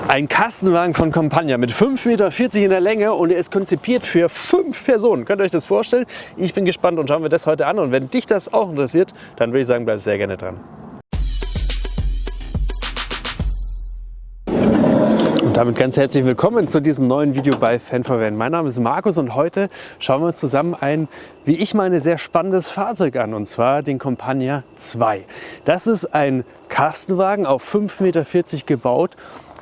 Ein Kastenwagen von Campania mit 5,40 Meter in der Länge und er ist konzipiert für 5 Personen. Könnt ihr euch das vorstellen? Ich bin gespannt und schauen wir das heute an. Und wenn dich das auch interessiert, dann würde ich sagen, bleib sehr gerne dran. Und damit ganz herzlich willkommen zu diesem neuen Video bei Fan4Van. Mein Name ist Markus und heute schauen wir uns zusammen ein, wie ich meine, sehr spannendes Fahrzeug an, und zwar den Campania 2. Das ist ein Kastenwagen auf 5,40 Meter gebaut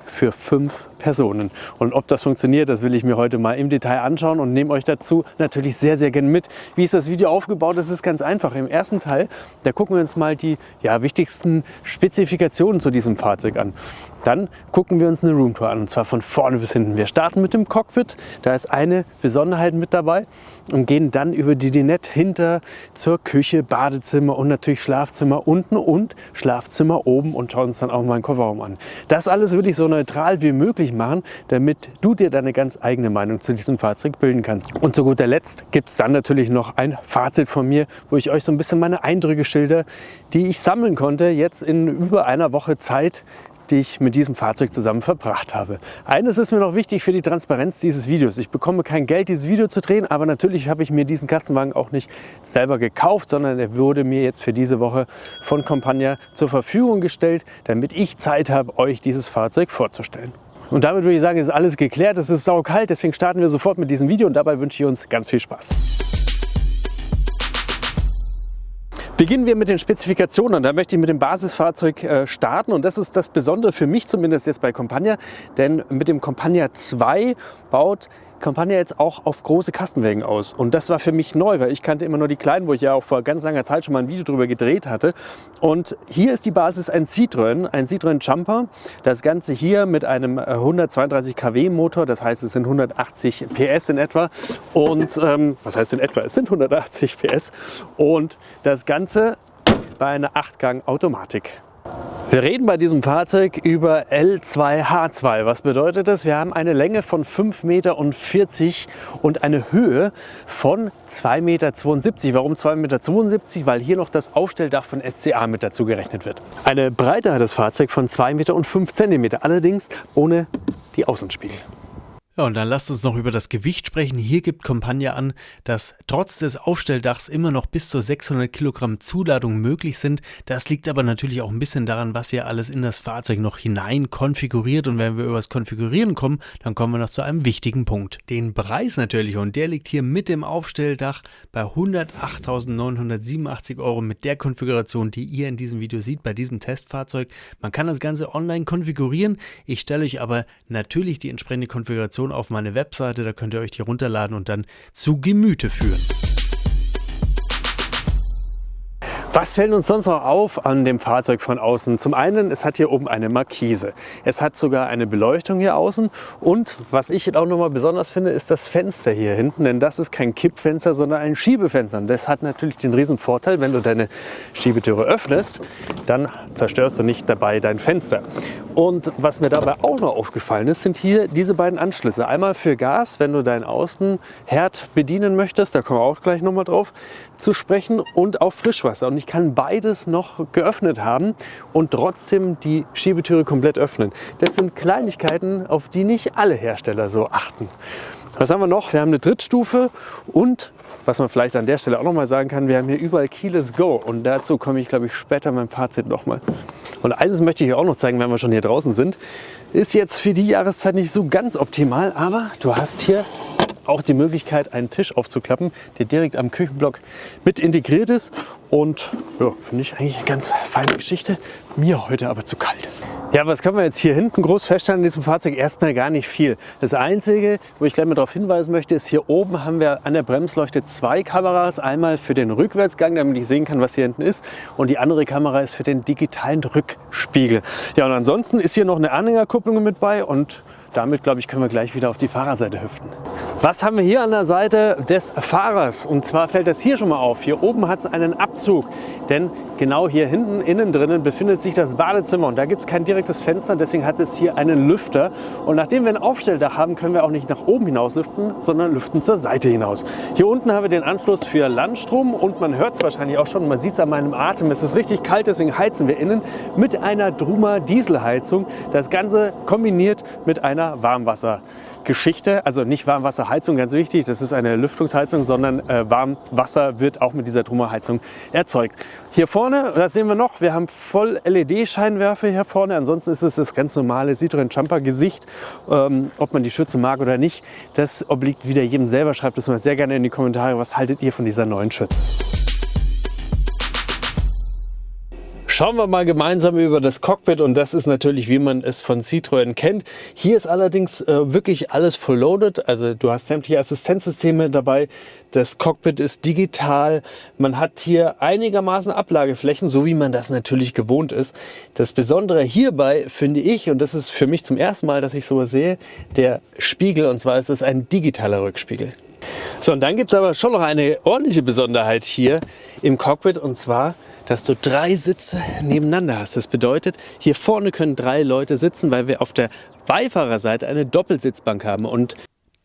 für 5 Personen. Und ob das funktioniert, das will ich mir heute mal im Detail anschauen und nehme euch dazu natürlich sehr, sehr gerne mit. Wie ist das Video aufgebaut? Das ist ganz einfach. Im ersten Teil, da gucken wir uns mal die wichtigsten Spezifikationen zu diesem Fahrzeug an. Dann gucken wir uns eine Roomtour an, und zwar von vorne bis hinten. Wir starten mit dem Cockpit, da ist eine Besonderheit mit dabei, und gehen dann über die Dinette hinter zur Küche, Badezimmer und natürlich Schlafzimmer unten und Schlafzimmer oben und schauen uns dann auch mal einen Kofferraum an. Das alles will ich so neutral wie möglich machen, damit du dir deine ganz eigene Meinung zu diesem Fahrzeug bilden kannst. Und zu guter Letzt gibt es dann natürlich noch ein Fazit von mir, wo ich euch so ein bisschen meine Eindrücke schilder, die ich sammeln konnte jetzt in über einer Woche Zeit, die ich mit diesem Fahrzeug zusammen verbracht habe. Eines ist mir noch wichtig für die Transparenz dieses Videos. Ich bekomme kein Geld, dieses Video zu drehen, aber natürlich habe ich mir diesen Kastenwagen auch nicht selber gekauft, sondern er wurde mir jetzt für diese Woche von Campania zur Verfügung gestellt, damit ich Zeit habe, euch dieses Fahrzeug vorzustellen. Und damit würde ich sagen, ist alles geklärt. Es ist saukalt, deswegen starten wir sofort mit diesem Video und dabei wünsche ich uns ganz viel Spaß. Beginnen wir mit den Spezifikationen. Da möchte ich mit dem Basisfahrzeug starten, und das ist das Besondere für mich zumindest jetzt bei Campania, denn mit dem Campania 2 baut Campania jetzt auch auf große Kastenwagen aus. Und das war für mich neu, weil ich kannte immer nur die kleinen, wo ich ja auch vor ganz langer Zeit schon mal ein Video drüber gedreht hatte. Und hier ist die Basis ein Citroën Jumper. Das Ganze hier mit einem 132 kW Motor, das heißt, es sind 180 PS in etwa. Und was heißt in etwa? Es sind 180 PS. Und das Ganze bei einer 8-Gang-Automatik. Wir reden bei diesem Fahrzeug über L2H2. Was bedeutet das? Wir haben eine Länge von 5,40 Meter und eine Höhe von 2,72 Meter. Warum 2,72 Meter? Weil hier noch das Aufstelldach von SCA mit dazu gerechnet wird. Eine Breite hat das Fahrzeug von 2,05 Meter, allerdings ohne die Außenspiegel. Ja, und dann lasst uns noch über das Gewicht sprechen. Hier gibt Campania an, dass trotz des Aufstelldachs immer noch bis zu 600 Kilogramm Zuladung möglich sind. Das liegt aber natürlich auch ein bisschen daran, was ihr alles in das Fahrzeug noch hinein konfiguriert. Und wenn wir über das Konfigurieren kommen, dann kommen wir noch zu einem wichtigen Punkt. Den Preis natürlich, und der liegt hier mit dem Aufstelldach bei 108.987 € mit der Konfiguration, die ihr in diesem Video seht, bei diesem Testfahrzeug. Man kann das Ganze online konfigurieren. Ich stelle euch aber natürlich die entsprechende Konfiguration auf meine Webseite, da könnt ihr euch die runterladen und dann zu Gemüte führen. Was fällt uns sonst noch auf an dem Fahrzeug von außen? Zum einen, es hat hier oben eine Markise. Es hat sogar eine Beleuchtung hier außen, und was ich auch nochmal besonders finde, ist das Fenster hier hinten, denn das ist kein Kippfenster, sondern ein Schiebefenster. Und das hat natürlich den riesen Vorteil, wenn du deine Schiebetüre öffnest, dann zerstörst du nicht dabei dein Fenster. Und was mir dabei auch noch aufgefallen ist, sind hier diese beiden Anschlüsse. Einmal für Gas, wenn du deinen Außenherd bedienen möchtest, da kommen wir auch gleich nochmal drauf zu sprechen, und auf Frischwasser. Und ich kann beides noch geöffnet haben und trotzdem die Schiebetüre komplett öffnen. Das sind Kleinigkeiten, auf die nicht alle Hersteller so achten. Was haben wir noch? Wir haben eine Drittstufe, und was man vielleicht an der Stelle auch noch mal sagen kann, wir haben hier überall Keyless Go, und dazu komme ich, glaube ich, später in meinem Fazit noch mal. Und eines möchte ich auch noch zeigen, wenn wir schon hier draußen sind. Ist jetzt für die Jahreszeit nicht so ganz optimal, aber du hast hier auch die Möglichkeit, einen Tisch aufzuklappen, der direkt am Küchenblock mit integriert ist. Und ja, finde ich eigentlich eine ganz feine Geschichte. Mir heute aber zu kalt. Ja, was können wir jetzt hier hinten groß feststellen in diesem Fahrzeug? Erstmal gar nicht viel. Das Einzige, wo ich gleich mal darauf hinweisen möchte, ist, hier oben haben wir an der Bremsleuchte 2 Kameras. Einmal für den Rückwärtsgang, damit ich sehen kann, was hier hinten ist. Und die andere Kamera ist für den digitalen Rückspiegel. Ja, und ansonsten ist hier noch eine Anhängerkupplung mit bei, und damit, glaube ich, können wir gleich wieder auf die Fahrerseite hüpfen. Was haben wir hier an der Seite des Fahrers? Und zwar fällt das hier schon mal auf. Hier oben hat es einen Abzug, denn genau hier hinten, innen drinnen, befindet sich das Badezimmer. Und da gibt es kein direktes Fenster, deswegen hat es hier einen Lüfter. Und nachdem wir ein Aufstelldach haben, können wir auch nicht nach oben hinaus lüften, sondern lüften zur Seite hinaus. Hier unten haben wir den Anschluss für Landstrom und man hört es wahrscheinlich auch schon, man sieht es an meinem Atem, es ist richtig kalt, deswegen heizen wir innen mit einer Druma Dieselheizung. Das Ganze kombiniert mit einer Warmwassergeschichte, also nicht Warmwasserheizung, ganz wichtig, das ist eine Lüftungsheizung, sondern Warmwasser wird auch mit dieser Druma-Heizung erzeugt. Hier vorne, das sehen wir noch, wir haben voll LED-Scheinwerfer hier vorne, ansonsten ist es das ganz normale Citroën Jumper Gesicht, ob man die Schürze mag oder nicht, das obliegt wieder jedem selber, schreibt es mal sehr gerne in die Kommentare, was haltet ihr von dieser neuen Schürze? Schauen wir mal gemeinsam über das Cockpit und das ist natürlich, wie man es von Citroën kennt. Hier ist allerdings wirklich alles full loaded, also du hast sämtliche Assistenzsysteme dabei. Das Cockpit ist digital, man hat hier einigermaßen Ablageflächen, so wie man das natürlich gewohnt ist. Das Besondere hierbei finde ich, und das ist für mich zum ersten Mal, dass ich sowas sehe, der Spiegel, und zwar ist es ein digitaler Rückspiegel. So, und dann gibt es aber schon noch eine ordentliche Besonderheit hier im Cockpit, und zwar, dass du 3 Sitze nebeneinander hast. Das bedeutet, hier vorne können 3 Leute sitzen, weil wir auf der Beifahrerseite eine Doppelsitzbank haben. Und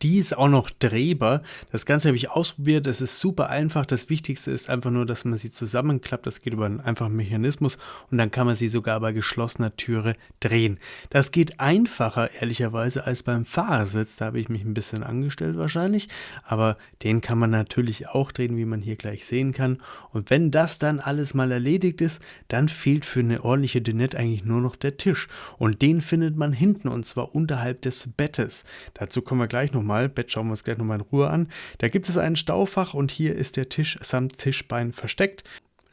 die ist auch noch drehbar. Das Ganze habe ich ausprobiert. Es ist super einfach. Das Wichtigste ist einfach nur, dass man sie zusammenklappt. Das geht über einen einfachen Mechanismus und dann kann man sie sogar bei geschlossener Türe drehen. Das geht einfacher, ehrlicherweise, als beim Fahrersitz. Da habe ich mich ein bisschen angestellt wahrscheinlich. Aber den kann man natürlich auch drehen, wie man hier gleich sehen kann. Und wenn das dann alles mal erledigt ist, dann fehlt für eine ordentliche Dinette eigentlich nur noch der Tisch. Und den findet man hinten, und zwar unterhalb des Bettes. Dazu kommen wir gleich noch. Bett schauen wir uns gleich nochmal in Ruhe an. Da gibt es ein Staufach und hier ist der Tisch samt Tischbein versteckt.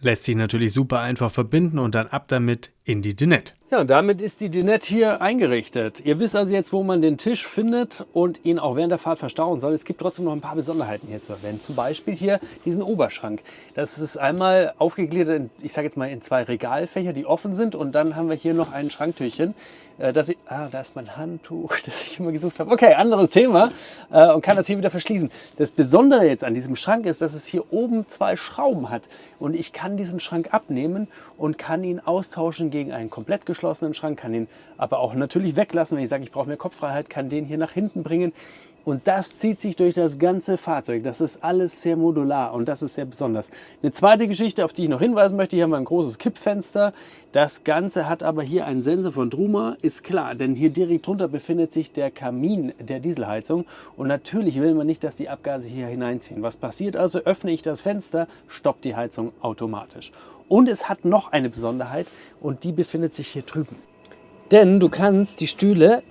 Lässt sich natürlich super einfach verbinden und dann ab damit in die Dinette. Ja, und damit ist die Dinette hier eingerichtet. Ihr wisst also jetzt, wo man den Tisch findet und ihn auch während der Fahrt verstauen soll. Es gibt trotzdem noch ein paar Besonderheiten hier zu erwähnen. Zum Beispiel hier diesen Oberschrank. Das ist einmal aufgegliedert in, ich sage jetzt mal, in 2 Regalfächer, die offen sind. Und dann haben wir hier noch ein Schranktürchen. Da ist mein Handtuch, das ich immer gesucht habe. Okay, anderes Thema. Und kann das hier wieder verschließen. Das Besondere jetzt an diesem Schrank ist, dass es hier oben 2 Schrauben hat. Und ich kann diesen Schrank abnehmen und kann ihn austauschen gegen einen komplett geschlossenen Schrank, kann ihn aber auch natürlich weglassen, wenn ich sage, ich brauche mehr Kopffreiheit, kann den hier nach hinten bringen. Und das zieht sich durch das ganze Fahrzeug. Das ist alles sehr modular und das ist sehr besonders. Eine zweite Geschichte, auf die ich noch hinweisen möchte, hier haben wir ein großes Kippfenster. Das Ganze hat aber hier einen Sensor von Druma, ist klar, denn hier direkt drunter befindet sich der Kamin der Dieselheizung. Und natürlich will man nicht, dass die Abgase hier hineinziehen. Was passiert also? Öffne ich das Fenster, stoppt die Heizung automatisch. Und es hat noch eine Besonderheit und die befindet sich hier drüben. Denn du kannst die Stühle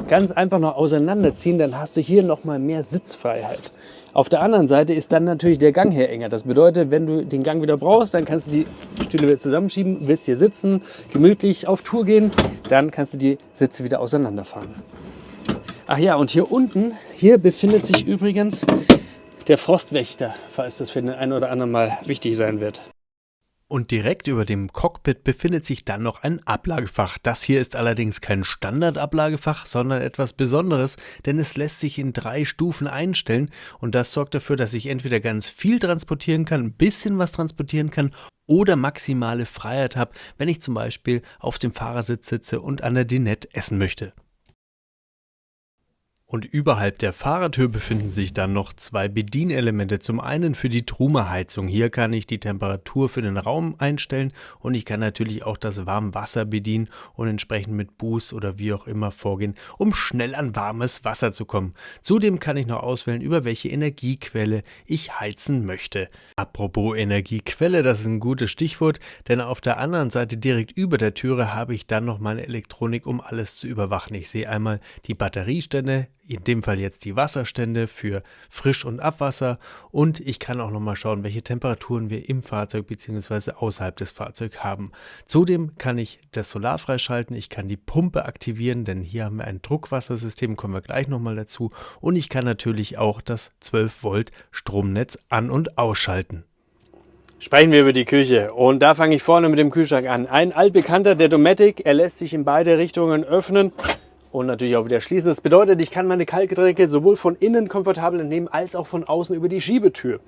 ganz einfach noch auseinanderziehen, dann hast du hier noch mal mehr Sitzfreiheit. Auf der anderen Seite ist dann natürlich der Gang hier enger. Das bedeutet, wenn du den Gang wieder brauchst, dann kannst du die Stühle wieder zusammenschieben, willst hier sitzen, gemütlich auf Tour gehen, dann kannst du die Sitze wieder auseinanderfahren. Ach ja, und hier unten, hier befindet sich übrigens der Frostwächter, falls das für den einen oder anderen mal wichtig sein wird. Und direkt über dem Cockpit befindet sich dann noch ein Ablagefach. Das hier ist allerdings kein Standardablagefach, sondern etwas Besonderes, denn es lässt sich in 3 Stufen einstellen und das sorgt dafür, dass ich entweder ganz viel transportieren kann, ein bisschen was transportieren kann oder maximale Freiheit habe, wenn ich zum Beispiel auf dem Fahrersitz sitze und an der Dinette essen möchte. Und überhalb der Fahrertür befinden sich dann noch 2 Bedienelemente. Zum einen für die Druma-Heizung. Hier kann ich die Temperatur für den Raum einstellen und ich kann natürlich auch das Warmwasser bedienen und entsprechend mit Boost oder wie auch immer vorgehen, um schnell an warmes Wasser zu kommen. Zudem kann ich noch auswählen, über welche Energiequelle ich heizen möchte. Apropos Energiequelle, das ist ein gutes Stichwort, denn auf der anderen Seite direkt über der Türe habe ich dann noch meine Elektronik, um alles zu überwachen. Ich sehe einmal die Batteriestände, in dem Fall jetzt die Wasserstände für Frisch- und Abwasser und ich kann auch nochmal schauen, welche Temperaturen wir im Fahrzeug bzw. außerhalb des Fahrzeugs haben. Zudem kann ich das Solar freischalten, ich kann die Pumpe aktivieren, denn hier haben wir ein Druckwassersystem, kommen wir gleich nochmal dazu und ich kann natürlich auch das 12 Volt Stromnetz an- und ausschalten. Sprechen wir über die Küche und da fange ich vorne mit dem Kühlschrank an. Ein altbekannter, der Dometic, er lässt sich in beide Richtungen öffnen und natürlich auch wieder schließen. Das bedeutet, ich kann meine Kaltgetränke sowohl von innen komfortabel entnehmen, als auch von außen über die Schiebetür.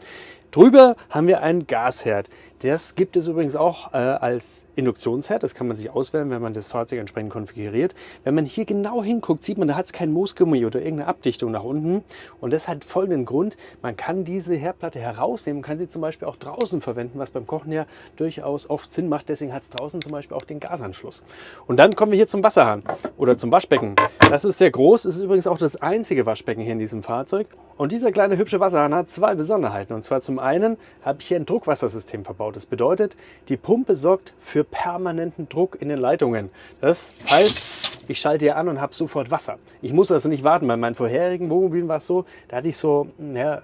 Drüber haben wir einen Gasherd. Das gibt es übrigens auch als Induktionsherd. Das kann man sich auswählen, wenn man das Fahrzeug entsprechend konfiguriert. Wenn man hier genau hinguckt, sieht man, da hat es kein Moosgummi oder irgendeine Abdichtung nach unten. Und das hat folgenden Grund. Man kann diese Herdplatte herausnehmen und kann sie zum Beispiel auch draußen verwenden, was beim Kochen ja durchaus oft Sinn macht. Deswegen hat es draußen zum Beispiel auch den Gasanschluss. Und dann kommen wir hier zum Wasserhahn oder zum Waschbecken. Das ist sehr groß. Es ist übrigens auch das einzige Waschbecken hier in diesem Fahrzeug. Und dieser kleine hübsche Wasserhahn hat zwei Besonderheiten. Und zwar zum einen habe ich hier ein Druckwassersystem verbaut. Das bedeutet, die Pumpe sorgt für permanenten Druck in den Leitungen. Das heißt, ich schalte hier an und habe sofort Wasser. Ich muss also nicht warten. Bei meinen vorherigen Wohnmobilen war es so, da hatte ich so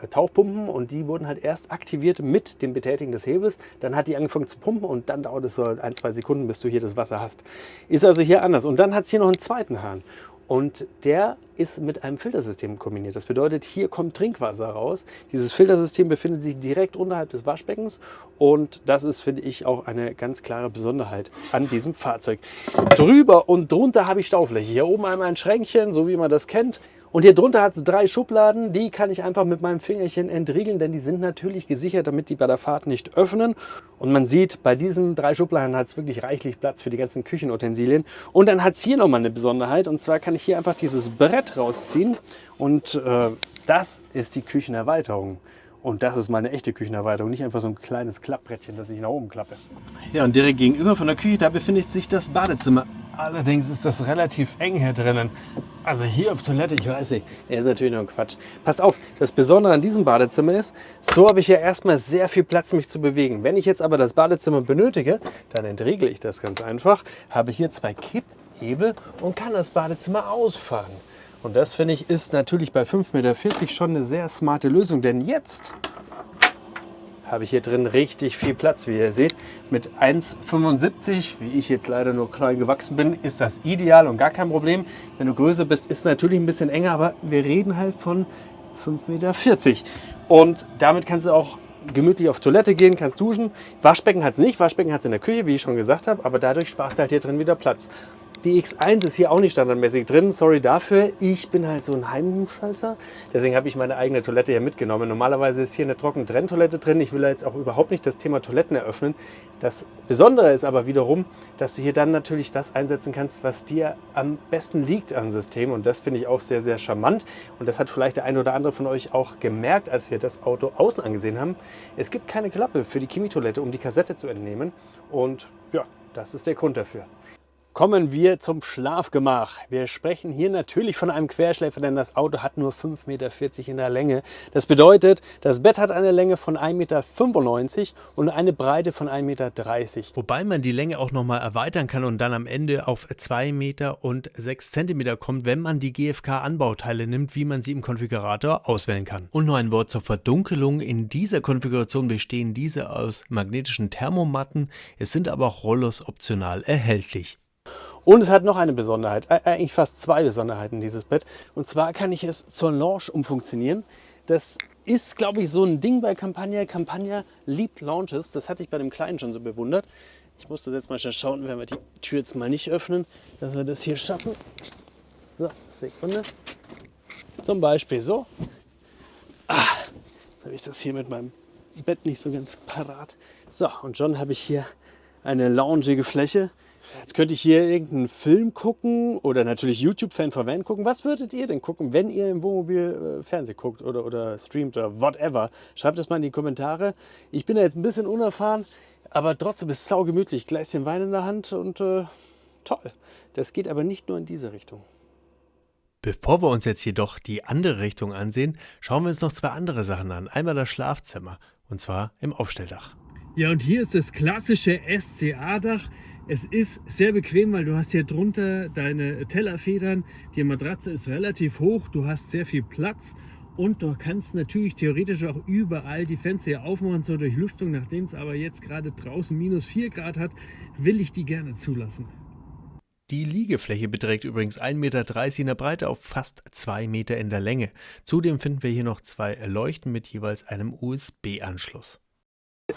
Tauchpumpen und die wurden halt erst aktiviert mit dem Betätigen des Hebels. Dann hat die angefangen zu pumpen und dann dauert es so 1-2 Sekunden, bis du hier das Wasser hast. Ist also hier anders. Und dann hat es hier noch einen zweiten Hahn. Und der ist mit einem Filtersystem kombiniert. Das bedeutet, hier kommt Trinkwasser raus. Dieses Filtersystem befindet sich direkt unterhalb des Waschbeckens und das ist, finde ich, auch eine ganz klare Besonderheit an diesem Fahrzeug. Drüber und drunter habe ich Staufläche. Hier oben einmal ein Schränkchen, so wie man das kennt. Und hier drunter hat es 3 Schubladen, die kann ich einfach mit meinem Fingerchen entriegeln, denn die sind natürlich gesichert, damit die bei der Fahrt nicht öffnen. Und man sieht, bei diesen 3 Schubladen hat es wirklich reichlich Platz für die ganzen Küchenutensilien. Und dann hat es hier nochmal eine Besonderheit, und zwar kann ich hier einfach dieses Brett rausziehen und das ist die Küchenerweiterung. Und das ist meine echte Küchenerweiterung, nicht einfach so ein kleines Klappbrettchen, das ich nach oben klappe. Ja, und direkt gegenüber von der Küche, da befindet sich das Badezimmer. Allerdings ist das relativ eng hier drinnen. Also hier auf Toilette, ich weiß nicht, ist natürlich nur Quatsch. Passt auf, das Besondere an diesem Badezimmer ist, so habe ich ja erstmal sehr viel Platz, mich zu bewegen. Wenn ich jetzt aber das Badezimmer benötige, dann entriegle ich das ganz einfach, habe hier 2 Kipphebel und kann das Badezimmer ausfahren. Und das, finde ich, ist natürlich bei 5,40 Meter schon eine sehr smarte Lösung, denn jetzt habe ich hier drin richtig viel Platz, wie ihr seht. Mit 1,75, wie ich jetzt leider nur klein gewachsen bin, ist das ideal und gar kein Problem. Wenn du größer bist, ist es natürlich ein bisschen enger, aber wir reden halt von 5,40 Meter. Und damit kannst du auch gemütlich auf Toilette gehen, kannst duschen. Waschbecken hat es nicht, Waschbecken hat es in der Küche, wie ich schon gesagt habe, aber dadurch sparst du halt hier drin wieder Platz. Die X1 ist hier auch nicht standardmäßig drin, sorry dafür. Ich bin halt so ein Heimscheißer, deswegen habe ich meine eigene Toilette hier mitgenommen. Normalerweise ist hier eine Trockentrenntoilette drin. Ich will jetzt auch überhaupt nicht das Thema Toiletten eröffnen. Das Besondere ist aber wiederum, dass du hier dann natürlich das einsetzen kannst, was dir am besten liegt am System. Und das finde ich auch sehr, sehr charmant. Und das hat vielleicht der eine oder andere von euch auch gemerkt, als wir das Auto außen angesehen haben. Es gibt keine Klappe für die Chemietoilette, um die Kassette zu entnehmen. Und ja, das ist der Grund dafür. Kommen wir zum Schlafgemach. Wir sprechen hier natürlich von einem Querschläfer, denn das Auto hat nur 5,40 Meter in der Länge. Das bedeutet, das Bett hat eine Länge von 1,95 Meter und eine Breite von 1,30 Meter. Wobei man die Länge auch nochmal erweitern kann und dann am Ende auf 2 Meter und 6 Zentimeter kommt, wenn man die GFK-Anbauteile nimmt, wie man sie im Konfigurator auswählen kann. Und noch ein Wort zur Verdunkelung. In dieser Konfiguration bestehen diese aus magnetischen Thermomatten. Es sind aber auch Rollos optional erhältlich. Und es hat noch eine Besonderheit, eigentlich fast 2 Besonderheiten dieses Bett. Und zwar kann ich es zur Lounge umfunktionieren. Das ist, glaube ich, so ein Ding bei Campania. Campania liebt Lounges. Das hatte ich bei dem Kleinen schon so bewundert. Ich muss das jetzt mal schnell schauen, wenn wir die Tür jetzt mal nicht öffnen, dass wir das hier schaffen. So, Sekunde. Zum Beispiel so. Jetzt habe ich das hier mit meinem Bett nicht so ganz parat. So, und schon habe ich hier eine loungige Fläche. Jetzt könnte ich hier irgendeinen Film gucken oder natürlich YouTube Fan for Van gucken. Was würdet ihr denn gucken, wenn ihr im Wohnmobil Fernsehen guckt oder streamt oder whatever? Schreibt das mal in die Kommentare. Ich bin da jetzt ein bisschen unerfahren, aber trotzdem ist es saugemütlich. Gläschen Wein in der Hand und toll. Das geht aber nicht nur in diese Richtung. Bevor wir uns jetzt jedoch die andere Richtung ansehen, schauen wir uns noch 2 andere Sachen an. Einmal das Schlafzimmer und zwar im Aufstelldach. Ja, und hier ist das klassische SCA-Dach. Es ist sehr bequem, weil du hast hier drunter deine Tellerfedern. Die Matratze ist relativ hoch, du hast sehr viel Platz und du kannst natürlich theoretisch auch überall die Fenster hier aufmachen zur Durchlüftung. Nachdem es aber jetzt gerade draußen -4 Grad hat, will ich die gerne zulassen. Die Liegefläche beträgt übrigens 1,30 Meter in der Breite auf fast 2 Meter in der Länge. Zudem finden wir hier noch 2 Leuchten mit jeweils einem USB-Anschluss.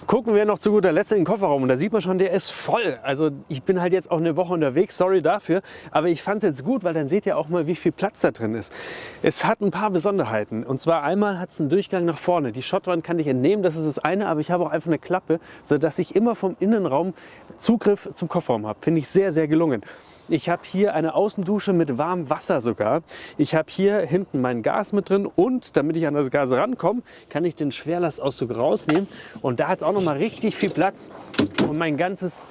Gucken wir noch zu guter Letzt in den Kofferraum und da sieht man schon, der ist voll. Also ich bin halt jetzt auch eine Woche unterwegs, sorry dafür, aber ich fand es jetzt gut, weil dann seht ihr auch mal, wie viel Platz da drin ist. Es hat ein paar Besonderheiten und zwar einmal hat es einen Durchgang nach vorne. Die Schottwand kann ich entnehmen, das ist das eine, aber ich habe auch einfach eine Klappe, sodass ich immer vom Innenraum Zugriff zum Kofferraum habe. Finde ich sehr, sehr gelungen. Ich habe hier eine Außendusche mit warmem Wasser sogar. Ich habe hier hinten mein Gas mit drin und damit ich an das Gas rankomme, kann ich den Schwerlastauszug rausnehmen. Und da hat es auch noch mal richtig viel Platz, um mein ganzes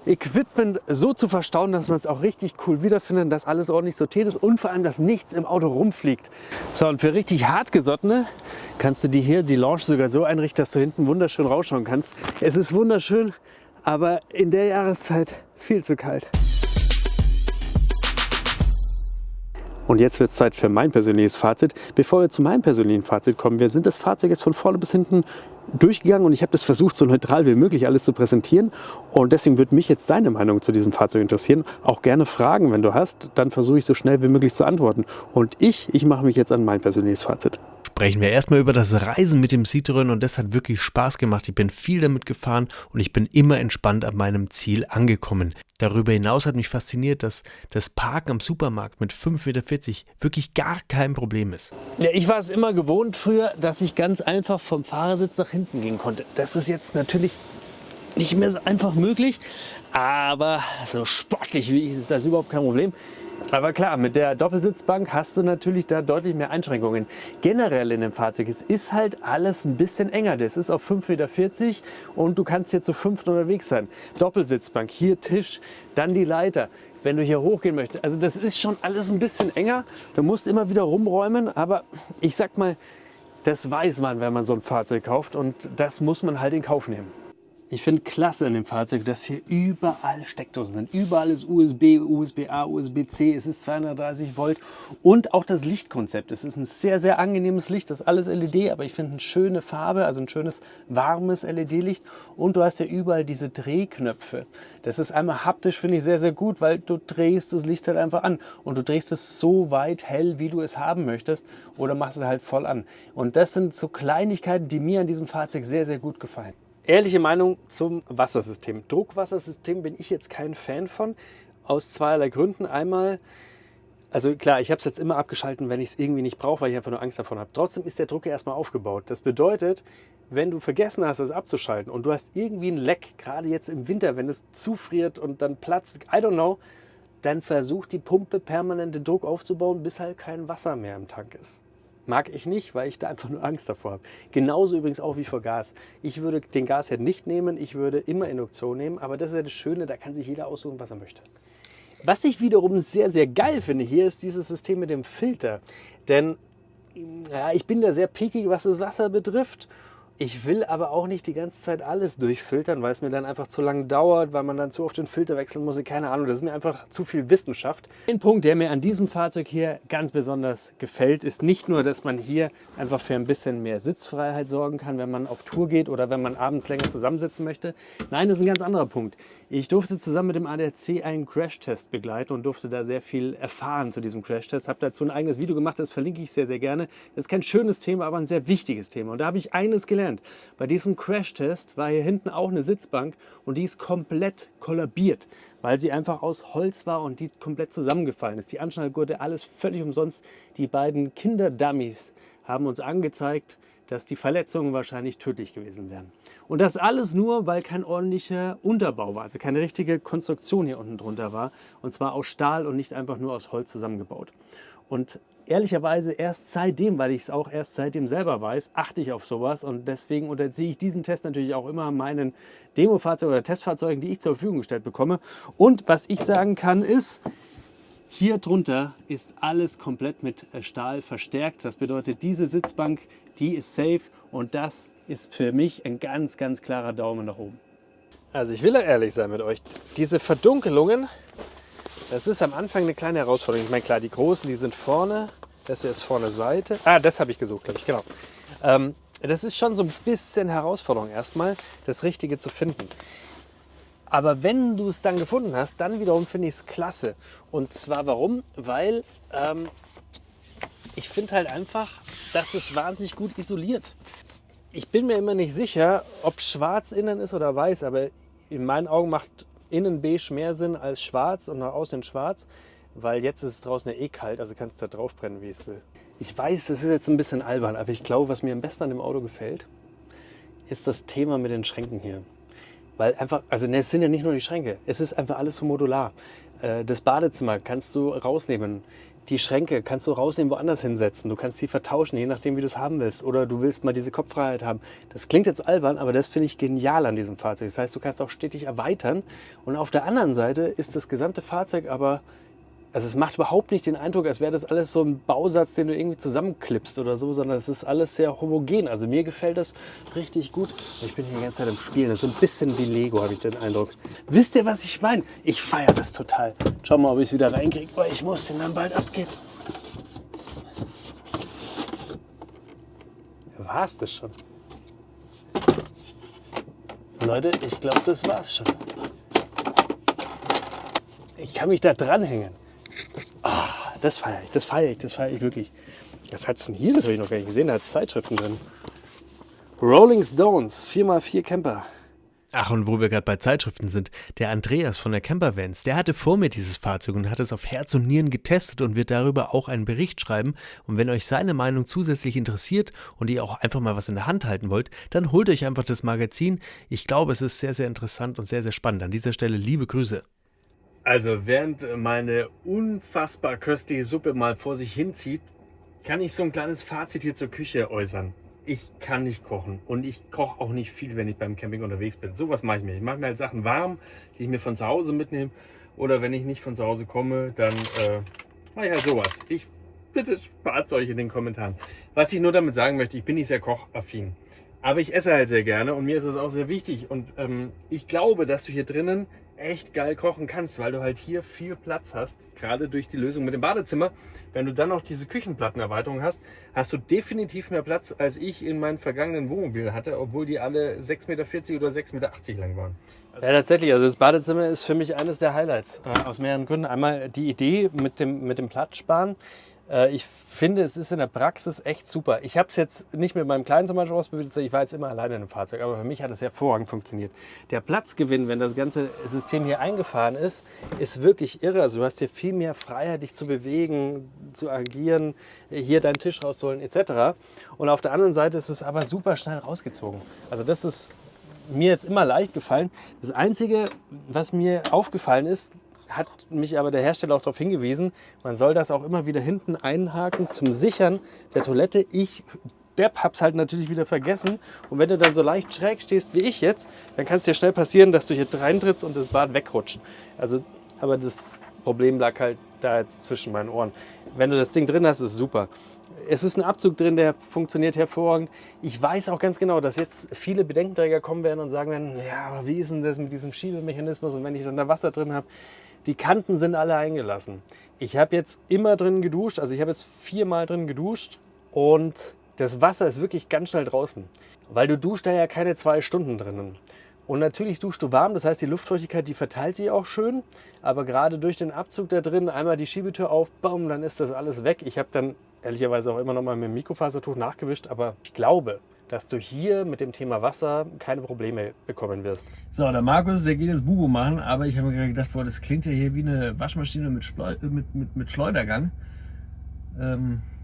Equipment so zu verstauen, dass man es auch richtig cool wiederfindet, dass alles ordentlich sortiert ist und vor allem, dass nichts im Auto rumfliegt. So, und für richtig hartgesottene kannst du dir hier die Lounge sogar so einrichten, dass du hinten wunderschön rausschauen kannst. Es ist wunderschön, aber in der Jahreszeit viel zu kalt. Und jetzt wird es Zeit für mein persönliches Fazit. Bevor wir zu meinem persönlichen Fazit kommen, wir sind das Fahrzeug jetzt von vorne bis hinten durchgegangen und ich habe das versucht, so neutral wie möglich alles zu präsentieren. Und deswegen würde mich jetzt deine Meinung zu diesem Fahrzeug interessieren. Auch gerne Fragen, wenn du hast, dann versuche ich so schnell wie möglich zu antworten. Und ich mache mich jetzt an mein persönliches Fazit. Sprechen wir erstmal über das Reisen mit dem Citroën und das hat wirklich Spaß gemacht. Ich bin viel damit gefahren und ich bin immer entspannt an meinem Ziel angekommen. Darüber hinaus hat mich fasziniert, dass das Parken am Supermarkt mit 5,40 Meter wirklich gar kein Problem ist. Ja, ich war es immer gewohnt früher, dass ich ganz einfach vom Fahrersitz nach hinten gehen konnte. Das ist jetzt natürlich nicht mehr so einfach möglich, aber so sportlich wie ich ist das überhaupt kein Problem. Aber klar, mit der Doppelsitzbank hast du natürlich da deutlich mehr Einschränkungen. Generell in dem Fahrzeug, es ist halt alles ein bisschen enger. Das ist auf 5,40 Meter und du kannst hier zu 5 unterwegs sein. Doppelsitzbank, hier Tisch, dann die Leiter, wenn du hier hochgehen möchtest. Also das ist schon alles ein bisschen enger. Du musst immer wieder rumräumen, aber ich sag mal, das weiß man, wenn man so ein Fahrzeug kauft und das muss man halt in Kauf nehmen. Ich finde klasse in dem Fahrzeug, dass hier überall Steckdosen sind. Überall ist USB, USB-A, USB-C, es ist 230 Volt und auch das Lichtkonzept. Es ist ein sehr, sehr angenehmes Licht, das ist alles LED, aber ich finde eine schöne Farbe, also ein schönes, warmes LED-Licht. Und du hast ja überall diese Drehknöpfe. Das ist einmal haptisch, finde ich sehr, sehr gut, weil du drehst das Licht halt einfach an und du drehst es so weit hell, wie du es haben möchtest oder machst es halt voll an. Und das sind so Kleinigkeiten, die mir an diesem Fahrzeug sehr, sehr gut gefallen. Ehrliche Meinung zum Wassersystem. Druckwassersystem bin ich jetzt kein Fan von, aus zweierlei Gründen. Einmal, also klar, ich habe es jetzt immer abgeschaltet, wenn ich es irgendwie nicht brauche, weil ich einfach nur Angst davon habe. Trotzdem ist der Druck ja erstmal aufgebaut. Das bedeutet, wenn du vergessen hast, es abzuschalten und du hast irgendwie ein Leck, gerade jetzt im Winter, wenn es zufriert und dann platzt, I don't know, dann versucht die Pumpe permanent den Druck aufzubauen, bis halt kein Wasser mehr im Tank ist. Mag ich nicht, weil ich da einfach nur Angst davor habe. Genauso übrigens auch wie vor Gas. Ich würde den Gasherd nicht nehmen, ich würde immer Induktion nehmen, aber das ist ja das Schöne, da kann sich jeder aussuchen, was er möchte. Was ich wiederum sehr, sehr geil finde hier, ist dieses System mit dem Filter. Denn ja, ich bin da sehr picky, was das Wasser betrifft. Ich will aber auch nicht die ganze Zeit alles durchfiltern, weil es mir dann einfach zu lange dauert, weil man dann zu oft den Filter wechseln muss. Keine Ahnung, das ist mir einfach zu viel Wissenschaft. Ein Punkt, der mir an diesem Fahrzeug hier ganz besonders gefällt, ist nicht nur, dass man hier einfach für ein bisschen mehr Sitzfreiheit sorgen kann, wenn man auf Tour geht oder wenn man abends länger zusammensitzen möchte. Nein, das ist ein ganz anderer Punkt. Ich durfte zusammen mit dem ADAC einen Crashtest begleiten und durfte da sehr viel erfahren zu diesem Crashtest. Habe dazu ein eigenes Video gemacht, das verlinke ich sehr, sehr gerne. Das ist kein schönes Thema, aber ein sehr wichtiges Thema. Und da habe ich eines gelernt. Bei diesem Crashtest war hier hinten auch eine Sitzbank und die ist komplett kollabiert, weil sie einfach aus Holz war und die komplett zusammengefallen ist. Die Anschnallgurte, alles völlig umsonst. Die beiden Kinderdummies haben uns angezeigt, dass die Verletzungen wahrscheinlich tödlich gewesen wären. Und das alles nur, weil kein ordentlicher Unterbau war, also keine richtige Konstruktion hier unten drunter war. Und zwar aus Stahl und nicht einfach nur aus Holz zusammengebaut. Und ehrlicherweise erst seitdem, weil ich es auch erst seitdem selber weiß, achte ich auf sowas und deswegen unterziehe ich diesen Test natürlich auch immer meinen Demofahrzeugen oder Testfahrzeugen, die ich zur Verfügung gestellt bekomme. Und was ich sagen kann ist, hier drunter ist alles komplett mit Stahl verstärkt. Das bedeutet, diese Sitzbank, die ist safe und das ist für mich ein ganz, ganz klarer Daumen nach oben. Also ich will ja ehrlich sein mit euch, diese Verdunkelungen, das ist am Anfang eine kleine Herausforderung. Ich meine, klar, die großen, die sind vorne. Das hier ist vorne Seite. Ah, das habe ich gesucht, glaube ich, genau. Das ist schon so ein bisschen Herausforderung erstmal, das Richtige zu finden. Aber wenn du es dann gefunden hast, dann wiederum finde ich es klasse. Und zwar warum? Weil ich finde halt einfach, dass es wahnsinnig gut isoliert. Ich bin mir immer nicht sicher, ob schwarz innen ist oder weiß, aber in meinen Augen macht innen beige mehr Sinn als schwarz und nach außen schwarz, weil jetzt ist es draußen ja eh kalt, also kannst du da drauf brennen, wie es will. Ich weiß, das ist jetzt ein bisschen albern, aber ich glaube, was mir am besten an dem Auto gefällt, ist das Thema mit den Schränken hier. Weil einfach, also es sind ja nicht nur die Schränke, es ist einfach alles so modular. Das Badezimmer kannst du rausnehmen. Die Schränke kannst du rausnehmen, woanders hinsetzen. Du kannst die vertauschen, je nachdem, wie du es haben willst. Oder du willst mal diese Kopffreiheit haben. Das klingt jetzt albern, aber das finde ich genial an diesem Fahrzeug. Das heißt, du kannst auch stetig erweitern. Und auf der anderen Seite ist das gesamte Fahrzeug aber, also es macht überhaupt nicht den Eindruck, als wäre das alles so ein Bausatz, den du irgendwie zusammenklippst oder so, sondern es ist alles sehr homogen. Also mir gefällt das richtig gut. Ich bin hier die ganze Zeit im Spielen. Das ist so ein bisschen wie Lego, habe ich den Eindruck. Wisst ihr, was ich meine? Ich feiere das total. Schau mal, ob ich es wieder reinkriege. Oh, ich muss den dann bald abgeben. War es das schon? Leute, ich glaube, das war's schon. Ich kann mich da dranhängen. Das feiere ich, das feiere ich, das feiere ich wirklich. Was hat es denn hier? Das habe ich noch gar nicht gesehen. Da hat es Zeitschriften drin. Rolling Stones, 4x4 Camper. Ach, und wo wir gerade bei Zeitschriften sind, der Andreas von der Campervans, der hatte vor mir dieses Fahrzeug und hat es auf Herz und Nieren getestet und wird darüber auch einen Bericht schreiben. Und wenn euch seine Meinung zusätzlich interessiert und ihr auch einfach mal was in der Hand halten wollt, dann holt euch einfach das Magazin. Ich glaube, es ist sehr, sehr interessant und sehr, sehr spannend. An dieser Stelle liebe Grüße. Also während meine unfassbar köstliche Suppe mal vor sich hinzieht, kann ich so ein kleines Fazit hier zur Küche äußern. Ich kann nicht kochen und ich koche auch nicht viel, wenn ich beim Camping unterwegs bin. Sowas mache ich mir. Ich mache mir halt Sachen warm, die ich mir von zu Hause mitnehme. Oder wenn ich nicht von zu Hause komme, dann mache ich halt sowas. Bitte spart es euch in den Kommentaren. Was ich nur damit sagen möchte, ich bin nicht sehr kochaffin. Aber ich esse halt sehr gerne und mir ist das auch sehr wichtig. Und ich glaube, dass du hier drinnen echt geil kochen kannst, weil du halt hier viel Platz hast, gerade durch die Lösung mit dem Badezimmer. Wenn du dann noch diese Küchenplattenerweiterung hast, hast du definitiv mehr Platz, als ich in meinen vergangenen Wohnmobilen hatte, obwohl die alle 6,40 Meter oder 6,80 Meter lang waren. Ja, tatsächlich. Also das Badezimmer ist für mich eines der Highlights. Aus mehreren Gründen. Einmal die Idee mit dem Platzsparen. Ich finde, es ist in der Praxis echt super. Ich habe es jetzt nicht mit meinem Kleinen zum Beispiel ausprobiert, ich war jetzt immer alleine in dem Fahrzeug, aber für mich hat es hervorragend funktioniert. Der Platzgewinn, wenn das ganze System hier eingefahren ist wirklich irre. Also du hast hier viel mehr Freiheit, dich zu bewegen, zu agieren, hier deinen Tisch rauszuholen etc. Und auf der anderen Seite ist es aber super schnell rausgezogen. Also das ist mir jetzt immer leicht gefallen. Das Einzige, was mir aufgefallen ist, hat mich aber der Hersteller auch darauf hingewiesen, man soll das auch immer wieder hinten einhaken zum Sichern der Toilette. Ich hab's halt natürlich wieder vergessen. Und wenn du dann so leicht schräg stehst wie ich jetzt, dann kann es dir schnell passieren, dass du hier reintrittst und das Bad wegrutscht. Also, aber das Problem lag halt da jetzt zwischen meinen Ohren. Wenn du das Ding drin hast, ist es super. Es ist ein Abzug drin, der funktioniert hervorragend. Ich weiß auch ganz genau, dass jetzt viele Bedenkenträger kommen werden und sagen werden, ja, aber wie ist denn das mit diesem Schiebemechanismus und wenn ich dann da Wasser drin habe? Die Kanten sind alle eingelassen. Ich habe jetzt immer drin geduscht, also ich habe jetzt 4-mal drin geduscht und das Wasser ist wirklich ganz schnell draußen, weil du duschst da ja keine 2 Stunden drinnen. Und natürlich duschst du warm, das heißt die Luftfeuchtigkeit, die verteilt sich auch schön, aber gerade durch den Abzug da drin, einmal die Schiebetür auf, bumm, dann ist das alles weg. Ich habe dann ehrlicherweise auch immer noch mal mit dem Mikrofasertuch nachgewischt, aber ich glaube, dass du hier mit dem Thema Wasser keine Probleme bekommen wirst. So, der Markus, der geht jetzt Bubu machen, aber ich habe mir gerade gedacht, boah, das klingt ja hier wie eine Waschmaschine mit Schleudergang.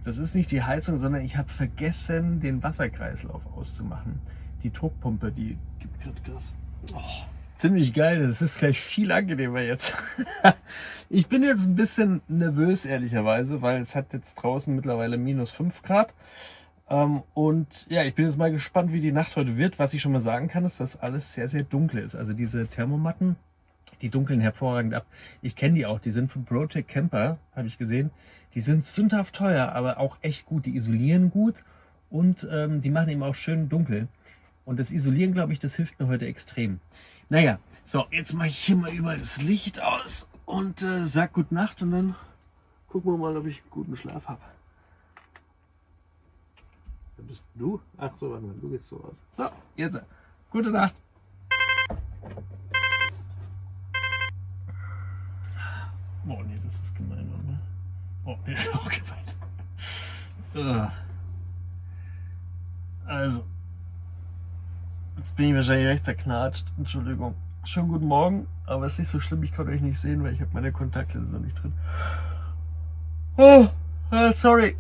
Das ist nicht die Heizung, sondern ich habe vergessen, den Wasserkreislauf auszumachen. Die Druckpumpe, die gibt gerade Gas. Oh, ziemlich geil, das ist gleich viel angenehmer jetzt. Ich bin jetzt ein bisschen nervös, ehrlicherweise, weil es hat jetzt draußen mittlerweile -5 Grad. Und ja, ich bin jetzt mal gespannt, wie die Nacht heute wird. Was ich schon mal sagen kann, ist, dass alles sehr, sehr dunkel ist. Also diese Thermomatten, die dunkeln hervorragend ab. Ich kenne die auch, die sind von Project Camper, habe ich gesehen. Die sind sündhaft teuer, aber auch echt gut. Die isolieren gut und die machen eben auch schön dunkel. Und das Isolieren, glaube ich, das hilft mir heute extrem. Naja, so, jetzt mache ich hier mal überall das Licht aus und sag Gute Nacht und dann gucken wir mal, ob ich einen guten Schlaf habe. Da bist du? Ach so, warte mal, du gehst so aus. So, jetzt. Gute Nacht. Oh nee, das ist gemein, oder? Oh, der ist auch gemein. Also, Jetzt bin ich wahrscheinlich recht zerknatscht. Entschuldigung. Schönen guten Morgen, aber es ist nicht so schlimm, ich kann euch nicht sehen, weil ich habe meine Kontaktlinse noch nicht drin. Sorry.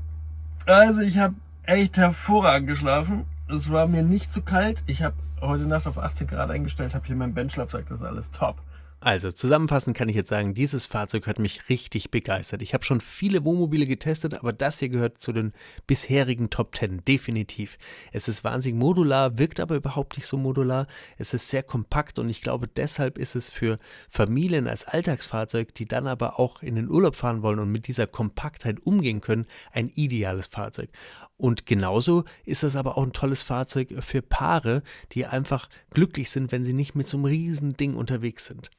Also ich habe echt hervorragend geschlafen. Es war mir nicht zu kalt. Ich habe heute Nacht auf 18 Grad eingestellt, habe hier meinen Benchschlafsack, das ist alles top. Also zusammenfassend kann ich jetzt sagen, dieses Fahrzeug hat mich richtig begeistert. Ich habe schon viele Wohnmobile getestet, aber das hier gehört zu den bisherigen Top 10, definitiv. Es ist wahnsinnig modular, wirkt aber überhaupt nicht so modular. Es ist sehr kompakt und ich glaube, deshalb ist es für Familien als Alltagsfahrzeug, die dann aber auch in den Urlaub fahren wollen und mit dieser Kompaktheit umgehen können, ein ideales Fahrzeug. Und genauso ist es aber auch ein tolles Fahrzeug für Paare, die einfach glücklich sind, wenn sie nicht mit so einem riesen Ding unterwegs sind.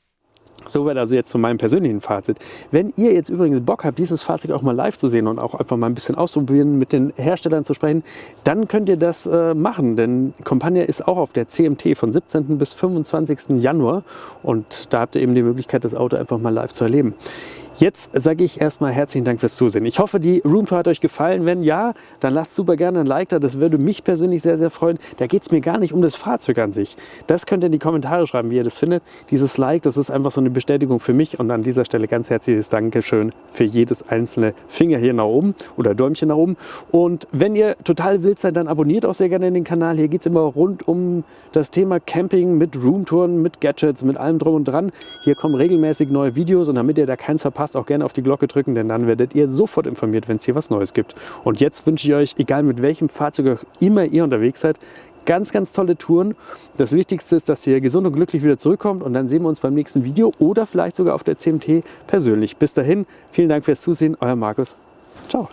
Soweit also jetzt zu meinem persönlichen Fazit. Wenn ihr jetzt übrigens Bock habt, dieses Fahrzeug auch mal live zu sehen und auch einfach mal ein bisschen auszuprobieren, mit den Herstellern zu sprechen, dann könnt ihr das machen, denn Campania ist auch auf der CMT von 17. bis 25. Januar und da habt ihr eben die Möglichkeit, das Auto einfach mal live zu erleben. Jetzt sage ich erstmal herzlichen Dank fürs Zusehen. Ich hoffe, die Roomtour hat euch gefallen. Wenn ja, dann lasst super gerne ein Like da. Das würde mich persönlich sehr, sehr freuen. Da geht es mir gar nicht um das Fahrzeug an sich. Das könnt ihr in die Kommentare schreiben, wie ihr das findet. Dieses Like, das ist einfach so eine Bestätigung für mich. Und an dieser Stelle ganz herzliches Dankeschön für jedes einzelne Finger hier nach oben oder Däumchen nach oben. Und wenn ihr total wild seid, dann abonniert auch sehr gerne den Kanal. Hier geht es immer rund um das Thema Camping mit Roomtouren, mit Gadgets, mit allem drum und dran. Hier kommen regelmäßig neue Videos und damit ihr da keins verpasst, auch gerne auf die Glocke drücken, denn dann werdet ihr sofort informiert, wenn es hier was Neues gibt. Und jetzt wünsche ich euch, egal mit welchem Fahrzeug auch immer ihr unterwegs seid, ganz, ganz tolle Touren. Das Wichtigste ist, dass ihr gesund und glücklich wieder zurückkommt und dann sehen wir uns beim nächsten Video oder vielleicht sogar auf der CMT persönlich. Bis dahin, vielen Dank fürs Zusehen, euer Markus. Ciao.